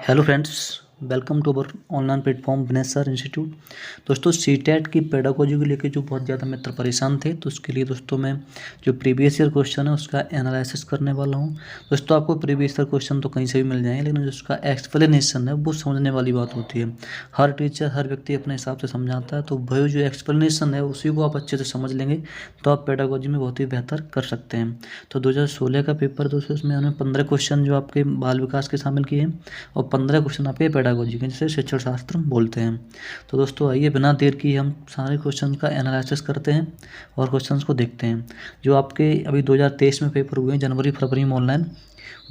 Hello friends, welcome to our online platform Vinesh sir institute. दोस्तों CTET की pedagogy को लेकर जो बहुत ज़्यादा मित्र परेशान थे, तो उसके लिए दोस्तों मैं जो प्रीवियस ईयर क्वेश्चन है उसका एनालिसिस करने वाला हूं। दोस्तों आपको प्रीवियस ईयर क्वेश्चन तो कहीं से भी मिल जाएंगे, लेकिन उसका एक्सप्लेनेशन है वो समझने वाली बात होती है। हर टीचर हर व्यक्ति अपने हिसाब से समझाता है, तो वही जो एक्सप्लेनेशन है उसी को आप अच्छे से समझ लेंगे तो आप पेडागोजी में बहुत ही बेहतर कर सकते हैं। तो 2016 का पेपर दोस्तों, इसमें उन्होंने 15 क्वेश्चन जो आपके बाल विकास के शामिल किए हैं और 15 क्वेश्चन आपके पेडागोजी के, जिसे शिक्षण शास्त्र बोलते हैं। तो दोस्तों आइए बिना देर की हम सारे क्वेश्चन का एनालिसिस करते हैं और क्वेश्चंस को देखते हैं। जो आपके अभी 2023 में पेपर हुए हैं जनवरी फरवरी में ऑनलाइन,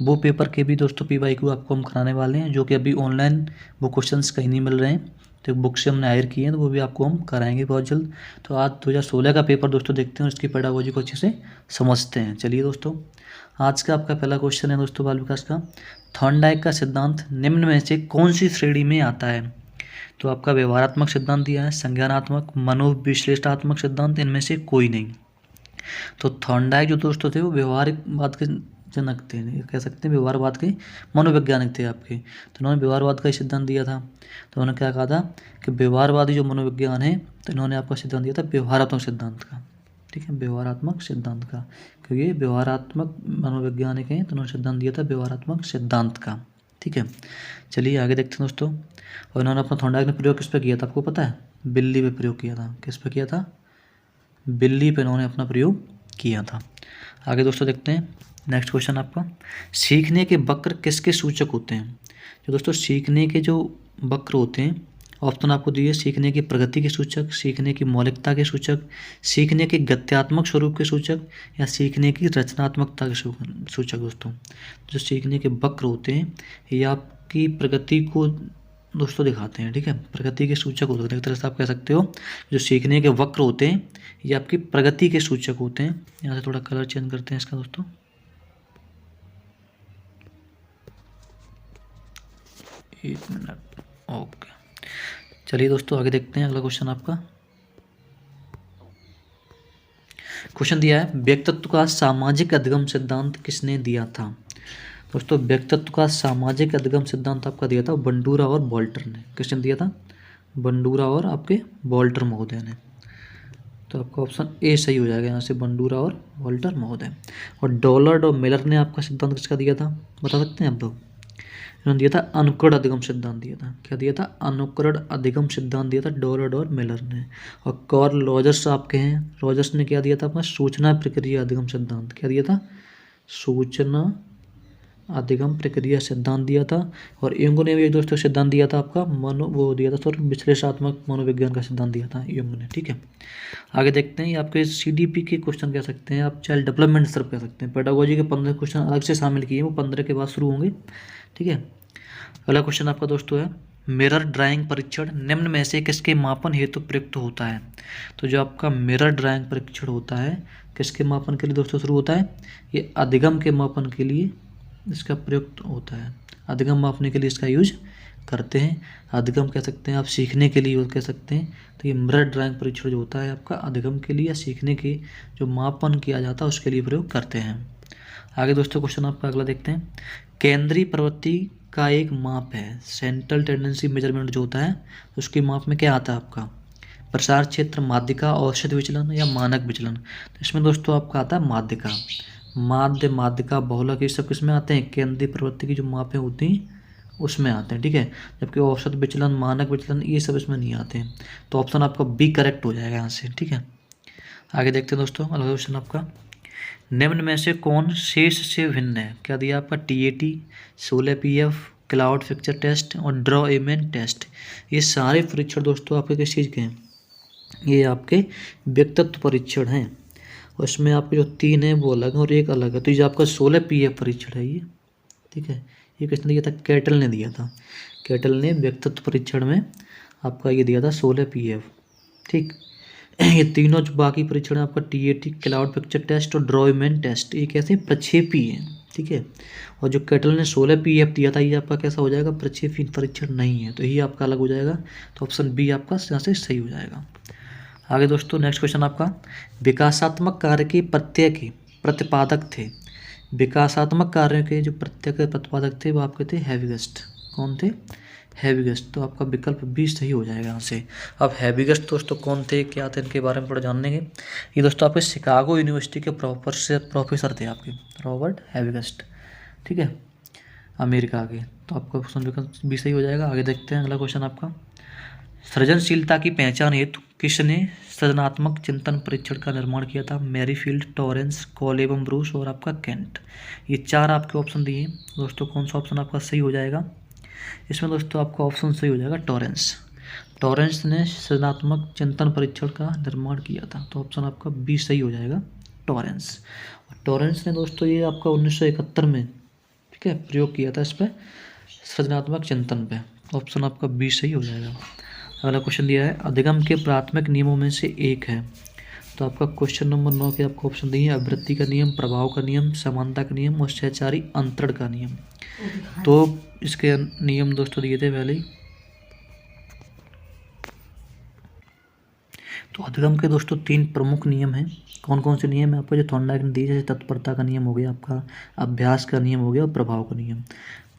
वो पेपर के भी दोस्तों PYQ आपको हम कराने वाले हैं, जो कि अभी ऑनलाइन वो क्वेश्चंस कहीं नहीं मिल रहे हैं, तो बुक से हमने हायर किए हैं, तो वो भी आपको हम कराएंगे बहुत जल्द। तो आज 2016 का पेपर दोस्तों देखते हैं, उसकी पेडागोजी को अच्छे से समझते हैं। चलिए दोस्तों, आज का आपका पहला क्वेश्चन है दोस्तों बाल विकास का। थॉर्नडाइक का सिद्धांत निम्न में से कौन सी श्रेणी में आता है? तो आपका व्यवहारात्मक सिद्धांत दिया है, संज्ञानात्मक, मनोविश्लेषणात्मक सिद्धांत, इनमें से कोई नहीं। तो थॉर्नडाइक जो दोस्तों थे वो व्यवहारिकवाद के जनक थे, कह सकते हैं व्यवहारवाद के मनोवैज्ञानिक थे आपके। तो इन्होंने व्यवहारवाद का ही सिद्धांत दिया था। तो उन्होंने क्या कहा था कि व्यवहारवादी जो मनोविज्ञान है, तो इन्होंने आपका सिद्धांत दिया था व्यवहारात्मक सिद्धांत का। ठीक है, व्यवहारात्मक सिद्धांत का, क्योंकि ये व्यवहारात्मक मनोवैज्ञानिक हैं, तो उन्होंने सिद्धांत दिया था व्यवहारात्मक सिद्धांत का। ठीक है, चलिए आगे देखते हैं दोस्तों। और इन्होंने अपना थॉर्नडाइक ने प्रयोग किस पे किया था, आपको पता है? बिल्ली पे प्रयोग किया था। किस पे किया था? बिल्ली पे इन्होंने अपना प्रयोग किया था। आगे दोस्तों देखते हैं नेक्स्ट क्वेश्चन आपका। सीखने के वक्र किसके सूचक होते हैं? जो दोस्तों सीखने के जो वक्र होते हैं, ऑप्शन आपको दिए, सीखने की प्रगति के सूचक, सीखने की मौलिकता के सूचक, सीखने के गत्यात्मक स्वरूप के सूचक, या सीखने की रचनात्मकता के सूचक। दोस्तों जो सीखने के वक्र होते हैं ये आपकी प्रगति को दोस्तों दिखाते हैं। ठीक है, प्रगति के सूचक होते हैं, एक तरह से आप कह सकते हो। जो सीखने के वक्र होते हैं ये आपकी प्रगति के सूचक होते हैं। यहाँ से थोड़ा कलर चेंज करते हैं इसका दोस्तों। एक मिनट, ओके। चलिए दोस्तों आगे देखते हैं अगला क्वेश्चन आपका। क्वेश्चन दिया है, व्यक्तित्व का सामाजिक अधिगम सिद्धांत किसने दिया था? दोस्तों व्यक्तित्व का सामाजिक अधिगम सिद्धांत आपका दिया था बंडूरा और वॉल्टर ने। किसने दिया था? बंडूरा और आपके वॉल्टर महोदय ने। तो आपका ऑप्शन ए सही हो जाएगा यहाँ से, बंडूरा और वॉल्टर महोदय। और डॉलर्ड और मिलर ने आपका सिद्धांत किसका दिया था, बता सकते हैं आप लोग? इन्होंने दिया था अनुकरण अधिगम सिद्धांत दिया था। क्या दिया था? अनुकरण अधिगम सिद्धांत दिया था डॉलर्ड और मिलर ने। और कार्ल रॉजर्स आपके हैं, रॉजर्स ने क्या दिया था अपना? सूचना प्रक्रिया अधिगम सिद्धांत। क्या दिया था? सूचना अधिगम प्रक्रिया सिद्धांत दिया था। और युंग ने भी एक दोस्तों सिद्धांत दिया था आपका वो दिया था सर विश्लेषणात्मक मनोविज्ञान का सिद्धांत दिया था युंग ने। ठीक है, आगे देखते हैं। ये आपके CDP के क्वेश्चन कह सकते हैं, आप चाइल्ड डेवलपमेंट सिर्फ कह सकते हैं। पेडागोजी के 15 क्वेश्चन अलग से शामिल किए, वो 15 के बाद शुरू होंगे। ठीक है, अगला क्वेश्चन आपका दोस्तों है, मिरर ड्राइंग परीक्षण निम्न में से किसके मापन हेतु प्रयुक्त होता है? तो जो आपका मिरर ड्राइंग परीक्षण होता है किसके मापन के लिए दोस्तों शुरू होता है? ये अधिगम के मापन के लिए इसका प्रयुक्त होता है। अधिगम मापने के लिए इसका यूज करते हैं। अधिगम कह सकते हैं आप, सीखने के लिए यूज कह सकते हैं। तो ये मिरर ड्राइंग परीक्षण जो होता है आपका अधिगम के लिए या सीखने के जो मापन किया जाता है उसके लिए प्रयोग करते हैं। आगे दोस्तों क्वेश्चन आपका अगला देखते हैं। केंद्रीय प्रवृत्ति का एक माप है, सेंट्रल टेंडेंसी मेजरमेंट जो होता है उसके माप में क्या आता है आपका? प्रसार क्षेत्र, माध्यिका, औसत विचलन या मानक विचलन। तो इसमें दोस्तों आपका आता है माध्यिका। माध्य, माध्यिका, बहुलक, ये सब किसमें आते हैं? केंद्रीय प्रवृत्ति की जो मापें होती हैं उसमें आते हैं। ठीक है, जबकि औसत विचलन, मानक विचलन ये सब इसमें नहीं आते हैं। तो ऑप्शन आपका बी करेक्ट हो जाएगा यहाँ से। ठीक है, आगे देखते हैं दोस्तों अगला क्वेश्चन आपका। निम्न में से कौन शेष से भिन्न है? क्या दिया आपका? TAT, 16 PF, cloud picture test और ड्रॉ इमेज टेस्ट। ये सारे परीक्षण दोस्तों आपके किस चीज़ के हैं? ये आपके व्यक्तित्व परीक्षण हैं। और इसमें आपके जो 3 हैं वो अलग हैं और एक अलग है। तो ये आपका 16 PF परीक्षण है ये। ठीक है, ये किसने दिया था? कैटल ने दिया था। कैटल ने व्यक्तित्व परीक्षण में आपका ये दिया था 16 PF। ठीक, ये तीनों जो बाकी परीक्षण है आपका TAT, क्लाउड पिक्चर टेस्ट और ड्रॉ इमेज टेस्ट, ये कैसे प्रक्षेपी है। ठीक है, और जो कैटल ने 16 PF दिया था ये आपका कैसा हो जाएगा? प्रक्षेपी परीक्षण नहीं है, तो ये आपका अलग हो जाएगा। तो ऑप्शन बी आपका यहाँ से सही हो जाएगा। आगे दोस्तों नेक्स्ट क्वेश्चन आपका, विकासात्मक कार्य के प्रत्यय के प्रतिपादक थे। विकासात्मक कार्यों के जो प्रत्यय के प्रतिपादक थे वो आपके थे हैवीगेस्ट। कौन थे? हैवीगेस्ट। तो आपका विकल्प बी सही हो जाएगा यहाँ से। अब हैवीगेस्ट दोस्तों कौन थे, क्या थे, इनके बारे में थोड़ा जानेंगे। ये दोस्तों आपके शिकागो यूनिवर्सिटी के प्रोफेसर थे आपके, रॉबर्ट हैवीगेस्ट, ठीक है, अमेरिका के। तो आपका ऑप्शन विकल्प बी सही हो जाएगा। आगे देखते हैं अगला क्वेश्चन आपका। सृजनशीलता की पहचान हेतु किसने सृजनात्मक चिंतन परीक्षण का निर्माण किया था? मैरीफील्ड, टॉरेंस, कॉल एवं ब्रूस और आपका केंट। ये चार आपके ऑप्शन दिए हैं दोस्तों, कौन सा ऑप्शन आपका सही हो जाएगा? इसमें दोस्तों आपका ऑप्शन सही हो जाएगा टॉरेंस। टॉरेंस ने सृजनात्मक चिंतन परीक्षण का निर्माण किया था, तो ऑप्शन आपका बी सही हो जाएगा, टॉरेंस। टॉरेंस ने दोस्तों ये आपका 1971 में, ठीक है, प्रयोग किया था इस पर, सृजनात्मक चिंतन पे। ऑप्शन आपका बी सही हो जाएगा। अगला क्वेश्चन दिया है, अधिगम के प्राथमिक नियमों में से एक है। तो आपका क्वेश्चन नंबर 9 के आपको ऑप्शन दिए हैं, आवृत्ति का नियम, प्रभाव का नियम, समानता का नियम और सहचारी अंतरण का नियम। तो इसके नियम दोस्तों दिए थे पहले ही। तो अधिगम के दोस्तों 3 प्रमुख नियम हैं। कौन कौन से नियम है आपको? जो थॉर्नडाइक ने दिए, जैसे तत्परता का नियम हो गया आपका, अभ्यास का नियम हो गया और प्रभाव का नियम।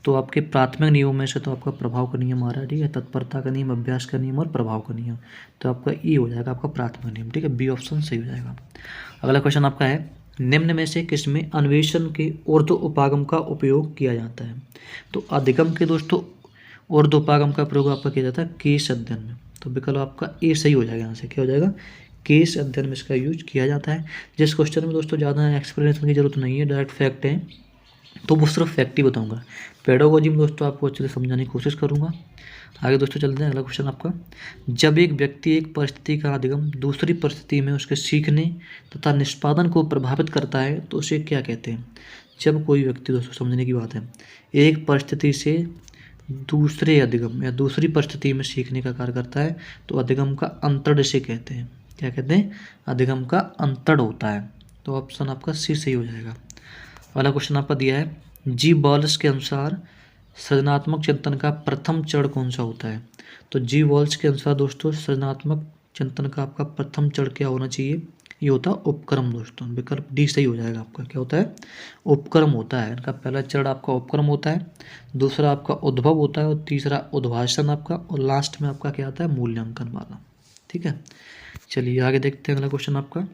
तो आपके प्राथमिक नियमों में से तो आपका प्रभाव का नियम आ रहा है, ठीक है, तत्परता का नियम, अभ्यास का नियम और प्रभाव का नियम। तो आपका ई हो जाएगा आपका प्राथमिक नियम, ठीक है, बी ऑप्शन सही हो जाएगा। अगला क्वेश्चन आपका है, निम्न में से किसमें अन्वेषण के ऊर्ध्व उपागम का उपयोग किया जाता है? तो अधिगम के दोस्तों ऊर्ध्व उपागम का प्रयोग आपका किया जाता है केस अध्ययन में। तो विकल्प आपका ए सही हो जाएगा। यहाँ से क्या हो जाएगा? केस अध्ययन में इसका यूज किया जाता है। जिस क्वेश्चन में दोस्तों ज़्यादा एक्सप्लेनेशन की जरूरत नहीं है, डायरेक्ट फैक्ट है, तो वो सिर्फ फैक्ट ही बताऊंगा। पेडागोजी में दोस्तों आपको अच्छे से समझाने की कोशिश करूंगा। आगे दोस्तों चलते हैं। अगला क्वेश्चन आपका, जब एक व्यक्ति एक परिस्थिति का अधिगम दूसरी परिस्थिति में उसके सीखने तथा निष्पादन को प्रभावित करता है तो उसे क्या कहते हैं? जब कोई व्यक्ति, दोस्तों समझने की बात है, एक परिस्थिति से दूसरे अधिगम या दूसरी परिस्थिति में सीखने का कार्य करता है तो अधिगम का अंतरण इसे कहते हैं। क्या कहते हैं? अधिगम का अंतरण होता है। तो ऑप्शन आपका सी सही हो जाएगा। वाला क्वेश्चन आपका दिया है, जी वॉल्स के अनुसार सृजनात्मक चिंतन का प्रथम चरण कौन सा होता है? तो जी वॉल्स के अनुसार दोस्तों सृजनात्मक चिंतन का आपका प्रथम चरण क्या होना चाहिए? ये होता है उपक्रम दोस्तों। विकल्प डी सही हो जाएगा आपका। क्या होता है? उपक्रम होता है। इनका पहला चरण आपका उपक्रम होता है, दूसरा आपका उद्भव होता है और तीसरा उद्भाषण आपका, और लास्ट में आपका क्या आता है? मूल्यांकन वाला। ठीक है, चलिए आगे देखते हैं। अगला क्वेश्चन आपका,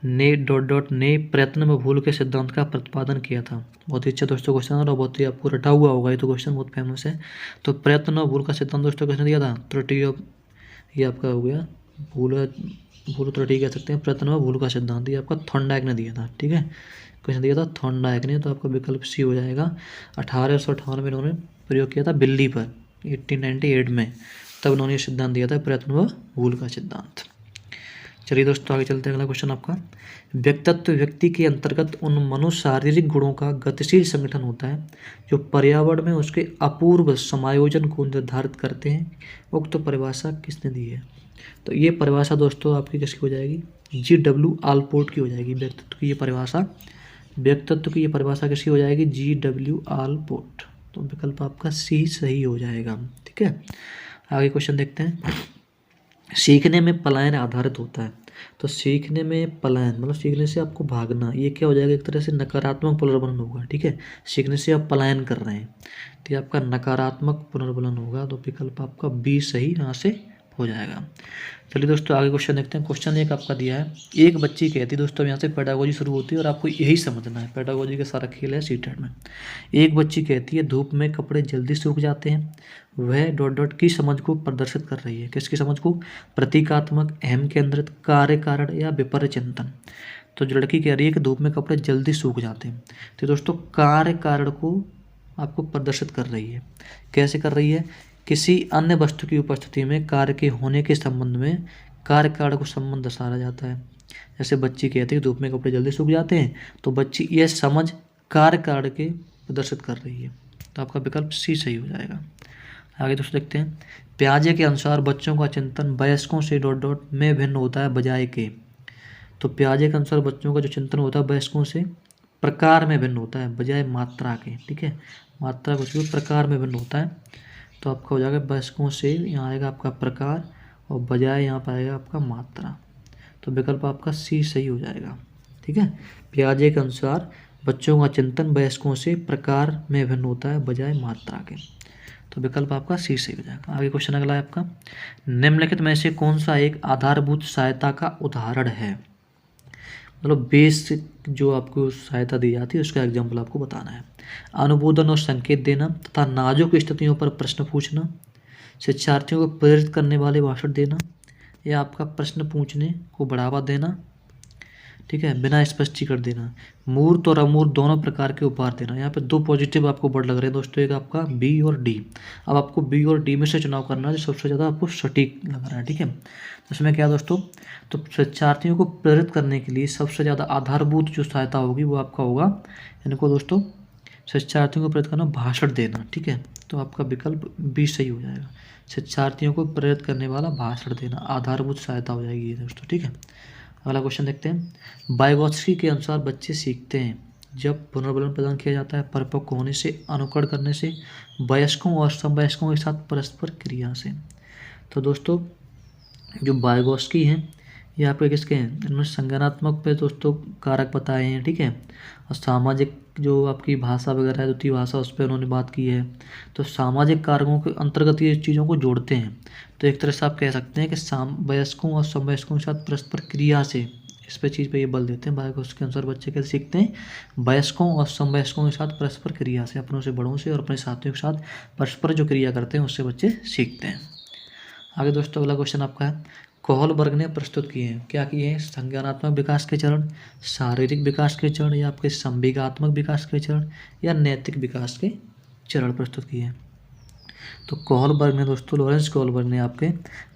ने प्रयत्न में भूल के सिद्धांत का प्रतिपादन किया था। बहुत ही अच्छा दोस्तों क्वेश्चन और बहुत ही आपको रटा हुआ होगा, ये तो क्वेश्चन बहुत फेमस है। तो प्रयत्न और भूल का सिद्धांत दोस्तों किसने दिया था? त्रुटि, ये आपका हो गया भूल त्रुटि कह सकते हैं। प्रयत्न और भूल का सिद्धांत ये आपका थॉर्नडाइक ने दिया था। ठीक है, किसने दिया था? थॉर्नडाइक ने। तो आपका विकल्प सी हो जाएगा। 1898 में इन्होंने प्रयोग किया था बिल्ली पर, 1898 में, तब इन्होंने सिद्धांत दिया था प्रयत्न व भूल का सिद्धांत। चलिए दोस्तों आगे चलते हैं। अगला क्वेश्चन आपका, व्यक्तित्व व्यक्ति के अंतर्गत उन मनोशारीरिक गुणों का गतिशील संगठन होता है जो पर्यावरण में उसके अपूर्व समायोजन को निर्धारित करते हैं। उक्त परिभाषा किसने दी है? तो ये परिभाषा दोस्तों आपकी किसकी हो जाएगी? G.W. आलपोर्ट की हो जाएगी। व्यक्तित्व की ये परिभाषा किसकी हो जाएगी? G.W. आलपोर्ट। तो विकल्प आपका सी सही हो जाएगा। ठीक है, आगे क्वेश्चन देखते हैं। सीखने में पलायन आधारित होता है। तो सीखने में पलायन मतलब सीखने से आपको भागना, ये क्या हो जाएगा? एक तरह से नकारात्मक पुनर्बलन होगा। ठीक है, सीखने से आप पलायन कर रहे हैं तो ये आपका नकारात्मक पुनर्बलन होगा। तो विकल्प आपका बी सही यहाँ से हो जाएगा। चलिए दोस्तों आगे क्वेश्चन देखते हैं। क्वेश्चन एक आपका दिया है, एक बच्ची कहती है, दोस्तों यहाँ से पेडागोजी शुरू होती है और आपको यही समझना है। पेडागोजी का सारा खेल है सीटेट में। एक बच्ची कहती है, धूप में कपड़े जल्दी सूख जाते हैं। वह ... की समझ को प्रदर्शित कर रही है। किसकी समझ को? प्रतीकात्मक, अहम केंद्रित, कार्य कारण या विपर्य चिंतन। तो जो लड़की कह रही है कि धूप में कपड़े जल्दी सूख जाते हैं, तो दोस्तों कार्य कारण को आपको प्रदर्शित कर रही है। कैसे कर रही है? किसी अन्य वस्तु की उपस्थिति में कार्य के होने के संबंध में कार्य कारण को संबंध दर्शाया जाता है। जैसे बच्ची कहती है धूप में कपड़े जल्दी सूख जाते हैं, तो बच्ची यह समझ कार्य कारण के प्रदर्शित कर रही है। तो आपका विकल्प सी सही हो जाएगा। आगे दोस्तों देखते हैं। पियाजे के अनुसार बच्चों का चिंतन वयस्कों से ... में भिन्न होता है बजाय के। तो पियाजे के अनुसार बच्चों का जो चिंतन होता है वयस्कों से प्रकार में भिन्न होता है बजाय मात्रा के। ठीक है, मात्रा कुछ भी प्रकार में भिन्न होता है। तो आपका हो जाएगा वयस्कों से, यहाँ आएगा आपका प्रकार और बजाय यहाँ पाएगा आपका मात्रा। तो विकल्प आपका सी सही हो जाएगा। ठीक है, पियाजे के अनुसार बच्चों का चिंतन वयस्कों से प्रकार में भिन्न होता है बजाय मात्रा के। तो विकल्प आपका सी सही हो जाएगा। आगे क्वेश्चन अगला है आपका, निम्नलिखित में से कौन सा एक आधारभूत सहायता का उदाहरण है। मतलब बेसिक जो आपको सहायता दी जाती है उसका एग्जाम्पल आपको बताना है। अनुमोदन और संकेत देना तथा नाजुक स्थितियों पर प्रश्न पूछना, शिक्षार्थियों को प्रेरित करने वाले भाषण देना, या आपका प्रश्न पूछने को बढ़ावा देना, ठीक है, बिना स्पष्टीकरण देना, मूर्त और अमूर्त दोनों प्रकार के उपहार देना। यहाँ पे 2 पॉजिटिव आपको वर्ड लग रहे हैं दोस्तों, एक आपका बी और डी। अब आपको बी और डी में से चुनाव करना है जो सबसे ज़्यादा आपको सटीक लग रहा है, ठीक है। तो इसमें क्या दोस्तों, तो शिक्षार्थियों को प्रेरित करने के लिए सबसे ज़्यादा आधारभूत जो सहायता होगी वो आपका होगा, इनको दोस्तों शिक्षार्थियों को प्रेरित करना, भाषण देना, ठीक है। तो आपका विकल्प बी सही हो जाएगा। शिक्षार्थियों को प्रेरित करने वाला भाषण देना आधारभूत सहायता हो जाएगी ये दोस्तों, ठीक है। अगला क्वेश्चन देखते हैं, वाइगोत्स्की के अनुसार बच्चे सीखते हैं जब पुनर्बलन प्रदान किया जाता है, परिपक्व होने से, अनुकरण करने से, वयस्कों और समवयस्कों के साथ परस्पर क्रिया से। तो दोस्तों जो वाइगोत्स्की हैं ये आपके किसके हैं, इन्होंने संज्ञानात्मक पे दोस्तों कारक बताए हैं, ठीक है। और सामाजिक जो आपकी भाषा वगैरह है, द्वितीय भाषा, उस पर उन्होंने बात की है। तो सामाजिक कारकों के अंतर्गत ये चीज़ों को जोड़ते हैं। तो एक तरह से आप कह सकते हैं कि वयस्कों और समवयस्कों के साथ परस्पर क्रिया से, इस पे चीज़ पे ये बल देते हैं। वाइगोत्स्की के अनुसार बच्चे कैसे सीखते हैं, वयस्कों और समवयस्कों के साथ परस्पर क्रिया से, अपनों से बड़ों से और अपने साथियों के साथ परस्पर जो क्रिया करते हैं उससे बच्चे सीखते हैं। आगे दोस्तों अगला क्वेश्चन आपका है, कोहलबर्ग ने प्रस्तुत किए हैं, क्या किए हैं, संज्ञानात्मक विकास के चरण, शारीरिक विकास के चरण, या आपके संवेगात्मक विकास के चरण, या नैतिक विकास के चरण प्रस्तुत किए हैं। तो कोहलबर्ग ने दोस्तों, लॉरेंस कोहलबर्ग ने आपके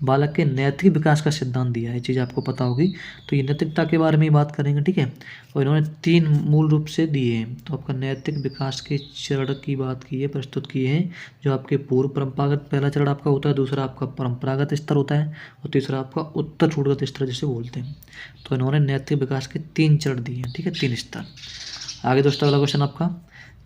बालक के नैतिक विकास का सिद्धांत दिया है, ये चीज़ आपको पता होगी। तो ये नैतिकता के बारे में ही बात करेंगे, ठीक है। और इन्होंने 3 मूल रूप से दिए हैं। तो आपका नैतिक विकास के चरण की बात की है, प्रस्तुत किए हैं, जो आपके पूर्व परंपरागत पहला चरण आपका होता है, दूसरा आपका परंपरागत स्तर होता है, और तीसरा आपका उत्तर छूटगत स्तर जिसे बोलते हैं। तो इन्होंने नैतिक विकास के 3 चरण दिए हैं, ठीक है, 3 स्तर। आगे दोस्तों अगला क्वेश्चन आपका,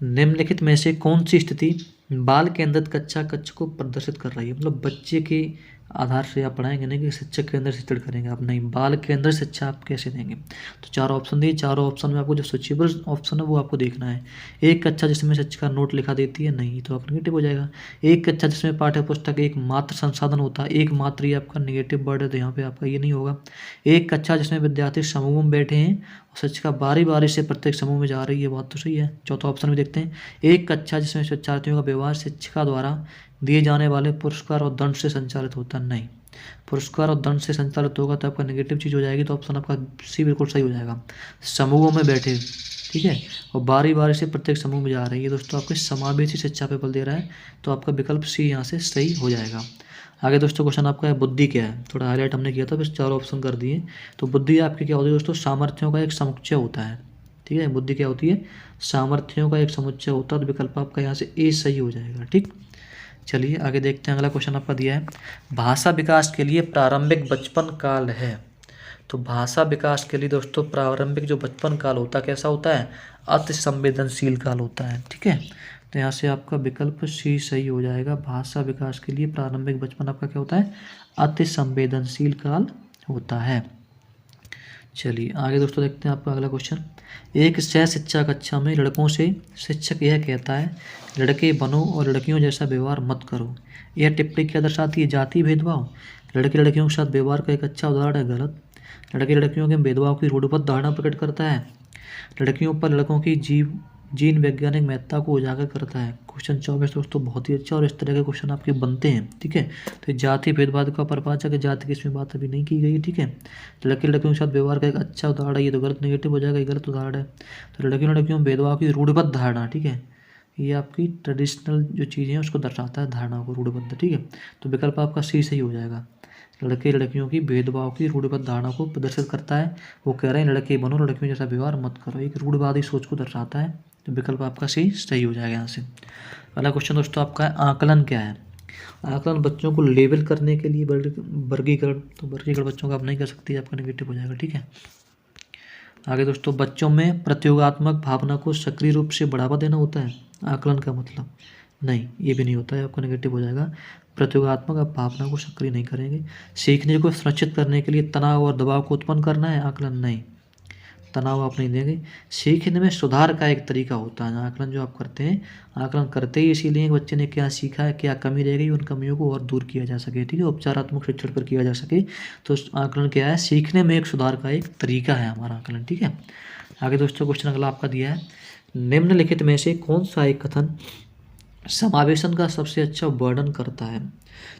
निम्नलिखित में से कौन सी स्थिति बाल केंद्रित कक्षा कक्ष को प्रदर्शित कर रही है। मतलब बच्चे के आधार से आप पढ़ाएंगे नहीं कि शिक्षक केंद्र शिक्षण करेंगे आप, नहीं, बाल केंद्र शिक्षा आप कैसे देंगे। तो 4 ऑप्शन दिए, चारों ऑप्शन में आपको जो सूचीबद्ध ऑप्शन है वो आपको देखना है। एक कक्षा जिसमें शिक्षिका नोट लिखा देती है, नहीं, तो आप नेगेटिव हो जाएगा। एक कक्षा जिसमें पाठ्य पुस्तक एक मात्र संसाधन होता है, एक मात्र, ये आपका नेगेटिव वर्ड है, तो यहाँ पे आपका ये नहीं होगा। एक कक्षा जिसमें विद्यार्थी समूह में बैठे हैं और शिक्षिका बारी बारी से प्रत्येक समूह में जा रही है, बात तो सही है। चौथा ऑप्शन भी देखते हैं, एक कक्षा जिसमें शिक्षार्थियों का व्यवहार शिक्षिका द्वारा दिए जाने वाले पुरस्कार और दंड से संचालित होता है, नहीं, पुरस्कार और दंड से संचालित होगा तो आपका नेगेटिव चीज़ हो जाएगी। तो ऑप्शन आपका सी बिल्कुल सही हो जाएगा। समूहों में बैठे, ठीक है, और बारी बारी से प्रत्येक समूह में जा रही है, दोस्तों आपके समावेशी शिक्षा पे बल दे रहा है। तो आपका विकल्प सी यहाँ से सही हो जाएगा। आगे दोस्तों क्वेश्चन आपका है, बुद्धि क्या है, थोड़ा हाईलाइट हमने किया था, फिर 4 ऑप्शन कर दिए। तो बुद्धि आपकी क्या होती है दोस्तों, सामर्थ्यों का एक समुच्चय होता है, ठीक है। बुद्धि क्या होती है, सामर्थ्यों का एक समुच्चय होता है। तो विकल्प आपका यहाँ से ए सही हो जाएगा, ठीक। चलिए आगे देखते हैं, अगला क्वेश्चन आपका दिया है, भाषा विकास के लिए प्रारंभिक बचपन काल है। तो भाषा विकास के लिए दोस्तों प्रारंभिक जो बचपन काल होता है कैसा होता है, अति संवेदनशील काल होता है, ठीक है। तो यहाँ से आपका विकल्प सी सही हो जाएगा। भाषा विकास के लिए प्रारंभिक बचपन आपका क्या होता है, अति संवेदनशील काल होता है। चलिए आगे दोस्तों देखते हैं आपका अगला क्वेश्चन, एक सह शिक्षा कक्षा में लड़कों से शिक्षक यह कहता है, लड़के बनो और लड़कियों जैसा व्यवहार मत करो। यह टिप्पणी क्या दर्शाती है, जाति भेदभाव। लड़के लड़कियों के साथ व्यवहार का एक अच्छा उदाहरण है गलत। लड़के लड़कियों के भेदभाव की रूढ़िबद्ध धारणा प्रकट करता है। लड़कियों पर लड़कों की जीन वैज्ञानिक महत्ता को उजागर करता है। क्वेश्चन 24 दोस्तों बहुत ही अच्छा, और इस तरह के क्वेश्चन आपके बनते हैं, ठीक है। तो जाति भेदभाव का पर्पाचक है, जाति की इसमें बात अभी नहीं की गई, ठीक है। लड़के लड़कियों के साथ व्यवहार का एक अच्छा उदाहरण है, ये तो गलत नेगेटिव हो जाएगा, ये गलत उदाहरण है। तो लड़कियों लड़कियों भेदभाव की रूढ़िबद्ध धारणा, ठीक है, ये आपकी ट्रेडिशनल जो चीज़ें हैं उसको दर्शाता है, धारणा को, रूढ़िबद्ध, ठीक है। तो विकल्प आपका सी सही हो जाएगा। लड़के लड़कियों की भेदभाव की रूढ़िबद्ध धारणा को प्रदर्शित करता है। वो कह रहे हैं लड़के बनो लड़कियों जैसा व्यवहार मत करो, एक रूढ़िवादी सोच को दर्शाता है। तो विकल्प आपका सही हो जाएगा यहाँ से। अगला क्वेश्चन दोस्तों आपका है, आकलन क्या है। आकलन बच्चों को लेबल करने के लिए वर्गीकरण। तो वर्गीकरण बच्चों का आप नहीं कर सकते, आपका नेगेटिव हो जाएगा, ठीक है। आगे दोस्तों, बच्चों में प्रतियोगात्मक भावना को सक्रिय रूप से बढ़ावा देना होता है आकलन का मतलब, नहीं, ये भी नहीं होता है, आपका नेगेटिव हो जाएगा। प्रतियोगात्मक आप भावना को सक्रिय नहीं करेंगे। सीखने को सुरक्षित करने के लिए तनाव और दबाव को उत्पन्न करना है आकलन, नहीं। तनाव आप नहीं देंगे। सीखने में सुधार का एक तरीका होता है। आकलन जो आप करते हैं, आकलन करते ही इसीलिए कि बच्चे ने क्या सीखा है, क्या कमी रह गई, उन कमियों को और दूर किया जा सके, ठीक है, उपचारात्मक शिक्षण पर किया जा सके। तो आकलन क्या है, सीखने में एक सुधार का एक तरीका है हमारा आकलन, ठीक है। आगे दोस्तों क्वेश्चन अगला आपका दिया है, निम्नलिखित में से कौन सा एक कथन समावेशन का सबसे अच्छा वर्णन करता है।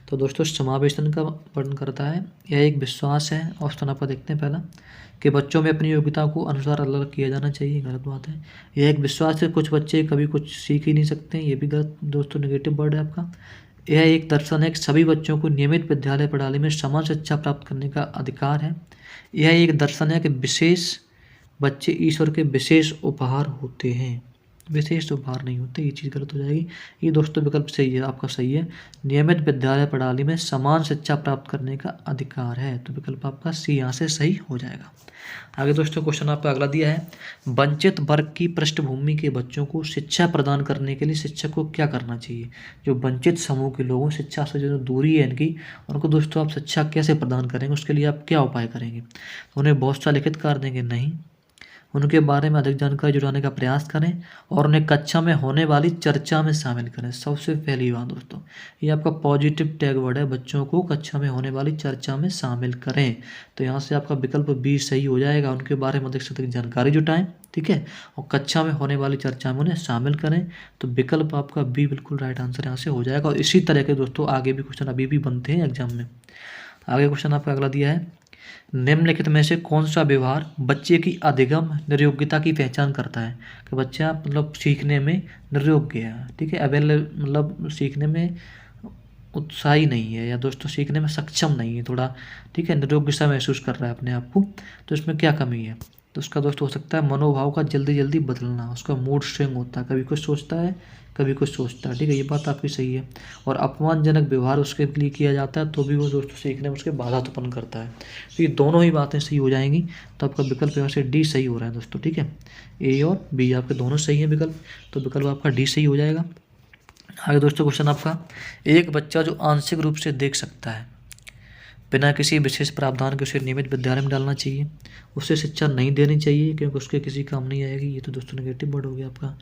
तो दोस्तों समावेशन का वर्णन करता है, यह एक विश्वास है। ऑप्शन आपका देखते हैं पहला, कि बच्चों में अपनी योग्यता को अनुसार अलग अलग किया जाना चाहिए, गलत बात है। यह एक विश्वास है, कुछ बच्चे कभी कुछ सीख ही नहीं सकते हैं, ये भी गलत दोस्तों, नेगेटिव वर्ड है आपका। यह एक दर्शन है कि सभी बच्चों को नियमित विद्यालय प्रणाली में समान शिक्षा प्राप्त करने का अधिकार है। यह एक दर्शन है कि विशेष बच्चे ईश्वर के विशेष उपहार होते हैं, विशेष उपहार नहीं होते, ये चीज़ गलत हो जाएगी। ये दोस्तों विकल्प सही है, आपका सही है, नियमित विद्यालय प्रणाली में समान शिक्षा प्राप्त करने का अधिकार है। तो विकल्प आपका सी यहाँ से सही हो जाएगा। आगे दोस्तों क्वेश्चन आपका अगला दिया है, वंचित वर्ग की पृष्ठभूमि के बच्चों को शिक्षा प्रदान करने के लिए शिक्षक को क्या करना चाहिए। जो वंचित समूह के लोगों शिक्षा से जो दूरी है इनकी, उनको दोस्तों आप शिक्षा कैसे प्रदान करेंगे, उसके लिए आप क्या उपाय करेंगे। उन्हें बहुत सा लिखित कार्य देंगे, नहीं, उनके बारे में अधिक जानकारी जुटाने का प्रयास करें और उन्हें कक्षा में होने वाली चर्चा में शामिल करें। सबसे पहली बात दोस्तों, ये आपका पॉजिटिव टैग वर्ड है, बच्चों को कक्षा में होने वाली चर्चा में शामिल करें। तो यहाँ से आपका विकल्प बी सही हो जाएगा, उनके बारे में अधिक से अधिक जानकारी जुटाएं, ठीक है, और कक्षा में होने वाली चर्चा में उन्हें शामिल करें। तो विकल्प आपका बी बिल्कुल राइट आंसर यहाँ से हो जाएगा। और इसी तरह के दोस्तों आगे भी क्वेश्चन अभी भी बनते हैं एग्जाम में। आगे क्वेश्चन आपका अगला दिया है, निम्नलिखित में से कौन सा व्यवहार बच्चे की अधिगम निर्योग्यता की पहचान करता है। कि बच्चा मतलब सीखने में निर्योग्य है, ठीक है, मतलब सीखने में उत्साही नहीं है, या दोस्तों सीखने में सक्षम नहीं है थोड़ा, ठीक है, निर्योग्य सा महसूस कर रहा है अपने आप को। तो इसमें क्या कमी है, तो उसका दोस्तों हो सकता है मनोभाव का जल्दी जल्दी बदलना, उसका मूड स्विंग होता है, कभी कुछ सोचता है कभी कुछ सोचता है, ठीक है, ये बात आपकी सही है। और अपमानजनक व्यवहार उसके लिए किया जाता है तो भी वो दोस्तों सीखने में उसके बाधा उत्पन्न करता है। तो ये दोनों ही बातें सही हो जाएंगी। तो आपका विकल्प यहाँ से डी सही हो रहा है दोस्तों, ठीक है, ए और बी आपके दोनों सही है विकल्प। तो विकल्प आपका डी सही हो जाएगा। आगे दोस्तों क्वेश्चन आपका, एक बच्चा जो आंशिक रूप से देख सकता है बिना किसी विशेष प्रावधान के उसे नियमित विद्यालय में डालना चाहिए, उससे शिक्षा नहीं देनी चाहिए क्योंकि उसके किसी काम नहीं आएगी, ये तो दोस्तों नेगेटिव वर्ड हो गया आपका।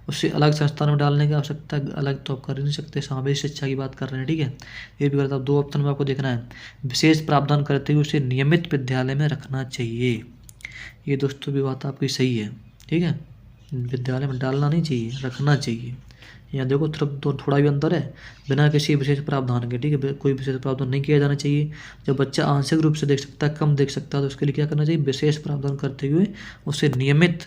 उससे अलग संस्थान में डालने की आवश्यकता, अलग तो आप कर ही नहीं सकते, सामाजिक शिक्षा की बात कर रहे हैं, ठीक है, ये भी गलत। आप दो ऑप्शन में आपको देखना है, विशेष प्रावधान करते हुए उसे नियमित विद्यालय में रखना चाहिए, ये दोस्तों भी बात आपकी सही है, ठीक है, विद्यालय में डालना नहीं चाहिए, रखना चाहिए। यहाँ देखो थोड़ा भी अंतर है, बिना किसी विशेष प्रावधान के, ठीक है, कोई विशेष प्रावधान नहीं किया जाना चाहिए। जब बच्चा आंशिक रूप से देख सकता है, कम देख सकता है, तो उसके लिए क्या करना चाहिए, विशेष प्रावधान करते हुए उसे नियमित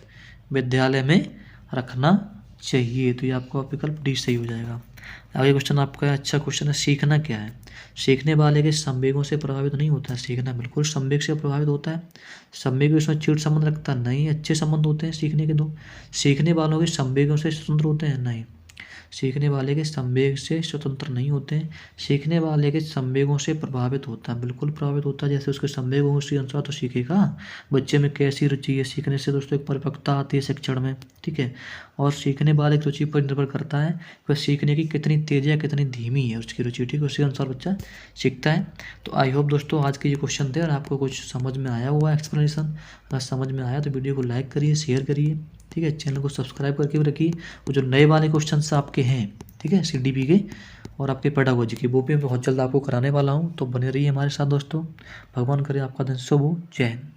विद्यालय में रखना चाहिए। तो ये आपका विकल्प डी सही हो जाएगा। आगे क्वेश्चन आपका अच्छा क्वेश्चन है, सीखना क्या है। सीखने वाले के संवेगों से प्रभावित नहीं होता है, सीखना बिल्कुल संवेग से प्रभावित होता है। संवेग उसमें चिड़ संबंध रखता नहीं, अच्छे संबंध होते हैं सीखने के दो। सीखने वालों के संवेगों से स्वतंत्र होते हैं, नहीं, सीखने वाले के संवेग से स्वतंत्र नहीं होते हैं। सीखने वाले के संवेगों से प्रभावित होता है, बिल्कुल प्रभावित होता है, जैसे उसके संवेग होंगे उसी अनुसार तो सीखेगा। बच्चे में कैसी रुचि है, सीखने से दोस्तों एक परिपक्वता आती है शिक्षण में, ठीक है, और सीखने वाले की रुचि पर निर्भर करता है वह सीखने की कितनी तेज या कितनी धीमी है उसकी रुचि, ठीक है, उसी अनुसार बच्चा सीखता है। तो आई होप दोस्तों आज के ये क्वेश्चन थे और आपको कुछ समझ में आया हुआ एक्सप्लेनेशन। अगर समझ में आया तो वीडियो को लाइक करिए, शेयर करिए, ठीक है, चैनल को सब्सक्राइब करके भी रखिए। वो जो नए वाले क्वेश्चन आपके हैं, ठीक है, CDP के और आपके पेडागोजी के, वो भी मैं बहुत जल्द आपको कराने वाला हूँ। तो बने रहिए हमारे साथ दोस्तों। भगवान करे आपका दिन शुभ हो। जय हिंद।